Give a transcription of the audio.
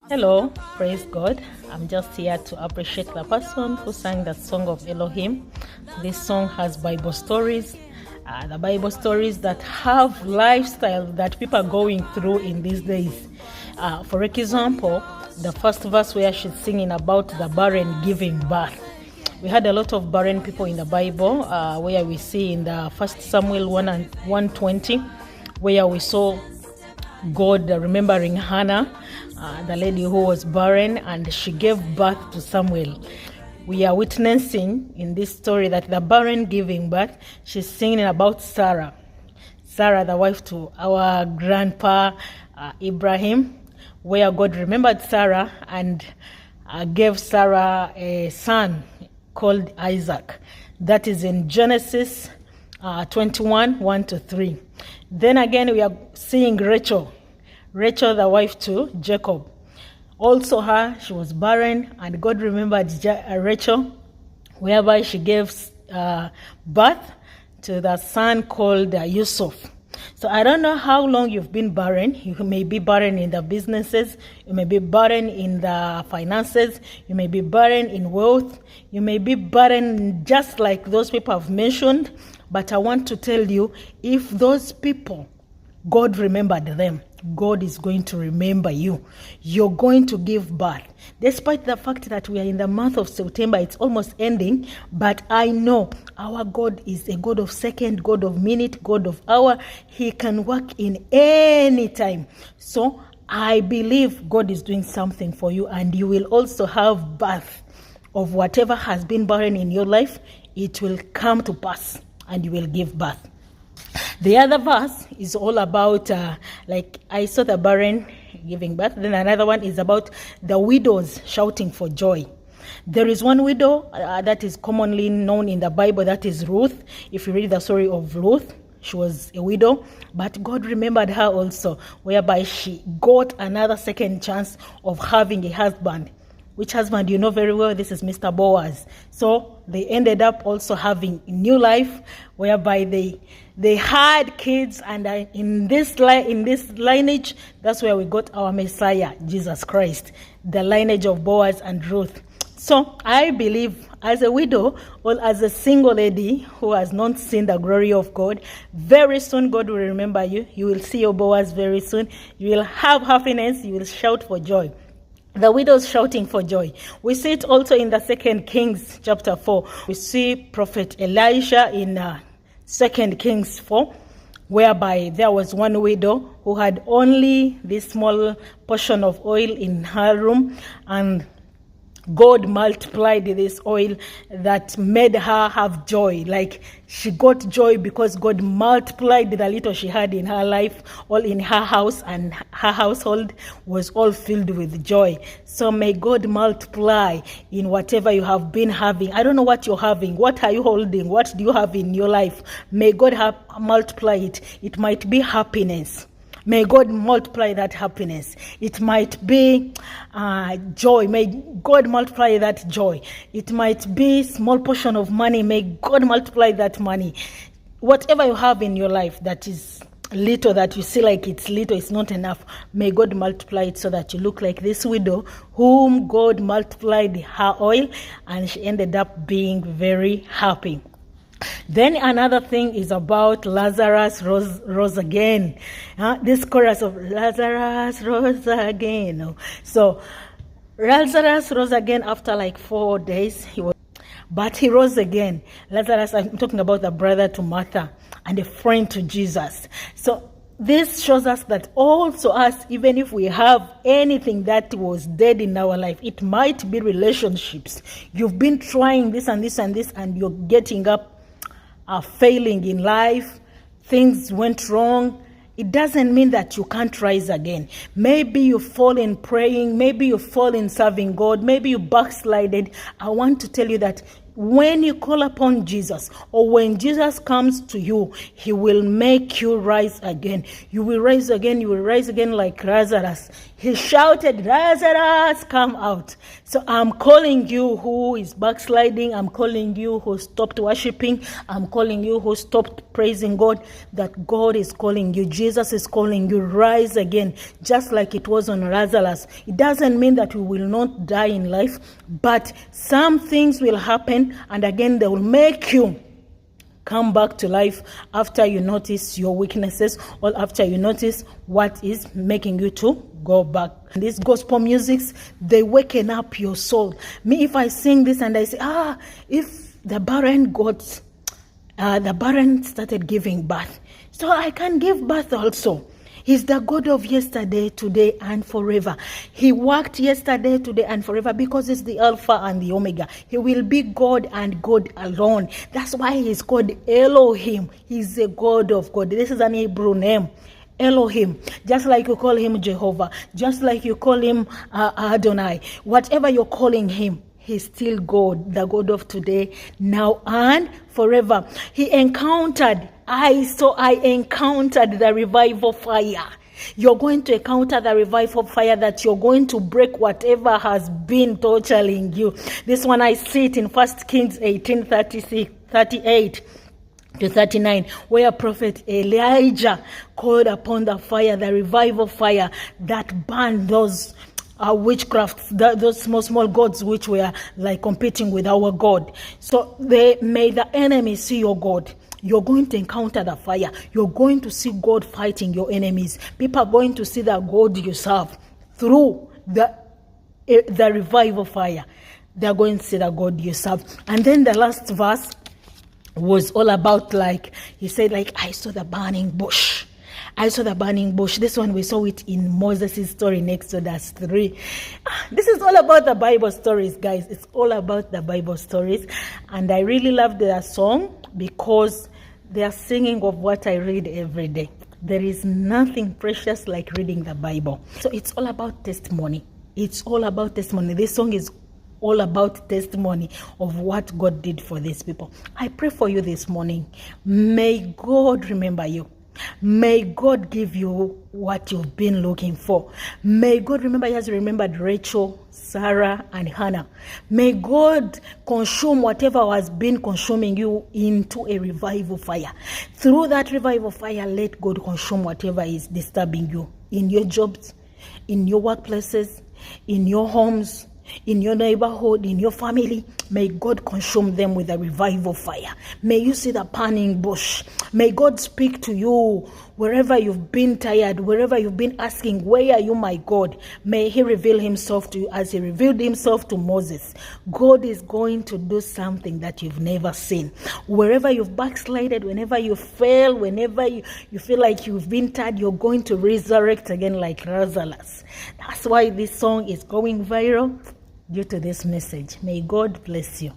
Hello, praise God. I'm just here to appreciate the person who sang that song of Elohim. This song has Bible stories, the Bible stories that have lifestyle that people are going through in these days. For example, the first verse where she's singing about the barren giving birth. We had a lot of barren people in the Bible, where we see in the First Samuel 1 and 120, where we saw God remembering Hannah, the lady who was barren, and she gave birth to Samuel. We are witnessing in this story that the barren giving birth, she's singing about Sarah, the wife to our grandpa Abraham, where God remembered Sarah and gave Sarah a son called Isaac. That is in Genesis 21, 1-3. Then again, we are seeing Rachel, the wife to Jacob. Also she was barren, and God remembered Rachel, whereby she gave birth to the son called Yusuf. So I don't know how long you've been barren. You may be barren in the businesses. You may be barren in the finances. You may be barren in wealth. You may be barren just like those people I've mentioned. But I want to tell you, if those people, God remembered them, God is going to remember you. You're going to give birth. Despite the fact that we are in the month of September, it's almost ending, but I know our God is a God of second, God of minute, God of hour. He can work in any time. So I believe God is doing something for you, and you will also have birth of whatever has been barren in your life. It will come to pass, and you will give birth. The other verse is all about, like I saw the barren giving birth. Then another one is about the widows shouting for joy. There is one widow that is commonly known in the Bible, that is Ruth. If you read the story of Ruth, she was a widow, but God remembered her also, whereby she got another second chance of having a husband. Which husband you know very well? This is Mr. Boaz. So they ended up also having a new life, whereby they had kids, and in this lineage, that's where we got our Messiah, Jesus Christ, the lineage of Boaz and Ruth. So I believe, as a widow or as a single lady who has not seen the glory of God, very soon God will remember you. You will see your Boaz very soon. You will have happiness. You will shout for joy. The widows shouting for joy. We see it also in the 2 Kings chapter 4. We see Prophet Elisha in 2 Kings 4, whereby there was one widow who had only this small portion of oil in her room, and God multiplied this oil that made her have joy. Like, she got joy because God multiplied the little she had in her life, all in her house, and her household was all filled with joy. So may God multiply in whatever you have been having. I don't know what you're having. What are you holding? What do you have in your life? May God multiply it. It might be happiness. May God multiply that happiness. It might be joy. May God multiply that joy. It might be small portion of money. May God multiply that money. Whatever you have in your life that is little, that you see like it's little, it's not enough, may God multiply it so that you look like this widow whom God multiplied her oil, and she ended up being very happy. Then another thing is about Lazarus rose again. This chorus of Lazarus rose again. So Lazarus rose again after like 4 days. But he rose again. Lazarus, I'm talking about the brother to Martha and a friend to Jesus. So this shows us that also us, even if we have anything that was dead in our life, it might be relationships. You've been trying this and this and this, and you're getting up failing in life, things went wrong. It doesn't mean that you can't rise again. Maybe you fall in praying, maybe you fall in serving God, maybe you backslided. I want to tell you that when you call upon Jesus, or when Jesus comes to you, he will make you rise again. You will rise again. You will rise again like Lazarus. He shouted, Lazarus, come out. So I'm calling you who is backsliding. I'm calling you who stopped worshiping. I'm calling you who stopped praising God. That God is calling you. Jesus is calling you. Rise again, just like it was on Lazarus. It doesn't mean that we will not die in life, but some things will happen, and again they will make you come back to life after you notice your weaknesses, or after you notice what is making you to go back. These gospel musics, they waken up your soul. Me, if I sing this and I say, if the barren started giving birth, so I can give birth also. He's the God of yesterday, today, and forever. He worked yesterday, today, and forever because he's the Alpha and the Omega. He will be God and God alone. That's why he's called Elohim. He's a God of God. This is an Hebrew name. Elohim, just like you call him Jehovah, just like you call him Adonai, whatever you're calling him, he's still God, the God of today, now, and forever. He encountered, I encountered the revival fire. You're going to encounter the revival fire that you're going to break whatever has been torturing you. This one I see it in 1 Kings 18:38 to 39, where Prophet Elijah called upon the fire, the revival fire that burned those witchcrafts, those small gods which were like competing with our God. So may the enemy see your God. You're going to encounter the fire. You're going to see God fighting your enemies. People are going to see the God you serve through the revival fire. They're going to see the God you serve. And then the last verse was all about, like, he said, like, I saw the burning bush. I saw the burning bush. This one, we saw it in Moses' story in Exodus 3. This is all about the Bible stories, guys. It's all about the Bible stories. And I really love their song because they are singing of what I read every day. There is nothing precious like reading the Bible. So it's all about testimony. It's all about testimony. This song is all about testimony of what God did for these people. I pray for you this morning. May God remember you. May God give you what you've been looking for. May God remember, He has remembered Rachel, Sarah, and Hannah. May God consume whatever has been consuming you into a revival fire. Through that revival fire, let God consume whatever is disturbing you in your jobs, in your workplaces, in your homes, in your neighborhood, in your family. May God consume them with a revival fire. May you see the burning bush. May God speak to you wherever you've been tired, wherever you've been asking, where are you, my God? May He reveal Himself to you as He revealed Himself to Moses. God is going to do something that you've never seen. Wherever you've backslided, whenever you fail, whenever you feel like you've been tired, you're going to resurrect again like Lazarus. That's why this song is going viral, due to this message. May God bless you.